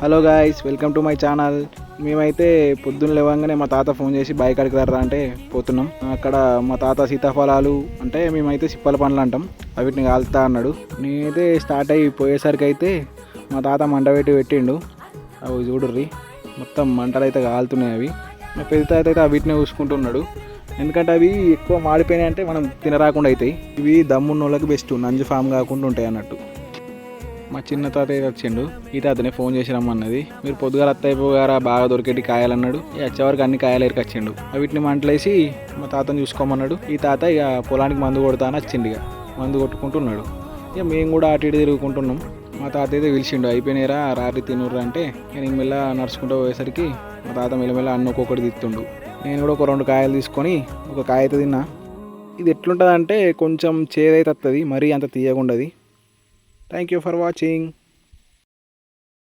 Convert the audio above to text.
Hello guys, welcome to my channel. మేమైతే పొద్దున్న లేవగానే మా తాత ఫోన్ చేసి బైక్ అడిగి రా అంటే పోతున్నాం. అక్కడ మా తాత సీతాఫలాలు అంటే మేమైతే సిప్పల పండ్లు అంటాం, అవిటిని కాలుతా అన్నాడు. నేనైతే స్టార్ట్ అయ్యి పోయేసరికి అయితే మా తాత మంట పెట్టిండు. అవి చూడుర్రి, మొత్తం మంటలు అయితే కాలుతున్నాయి. అవి మా పెద్ద తాత అయితే వీటిని చూసుకుంటున్నాడు. ఎందుకంటే అవి ఎక్కువ మాడిపోయినాయి అంటే మనం తినరాకుండా అవుతాయి. ఇవి దమ్మున్న వాళ్ళకి బెస్ట్, నంజు ఫామ్ కాకుండా ఉంటాయి అన్నట్టు. మా చిన్న తాతయ్య వచ్చిండు. ఈ తాతనే ఫోన్ చేసి రమ్మన్నది. మీరు పొద్దుగాల అత్తయిపోగారా, బాగా దొరికేటి కాయాలన్నాడు. వచ్చేవరకు అన్ని కాయలు ఎరికొచ్చిండు. వీటిని మంటలేసి మా తాతని చూసుకోమన్నాడు. ఈ తాత ఇక పొలానికి మందు కొడతా అని వచ్చిండు. ఇక మందు కొట్టుకుంటున్నాడు. ఇక మేము కూడా అటు ఇటు తిరుగుకుంటున్నాం. మా తాత అయితే పిలిచిండు, అయిపోయినారా రాత్రి తినుర్రు అంటే నేను మెల్ల నడుచుకుంటూ పోయేసరికి మా తాత మెల్లమెల్ల అన్న ఒక్కొక్కటి తిత్తుండు. నేను కూడా ఒక 2 కాయలు తీసుకొని ఒక కాయ అయితే తిన్నా. ఇది ఎట్లుంటుంది అంటే కొంచెం చేదైతే వస్తుంది, మరీ అంత తీయగుండదు. Thank you for watching.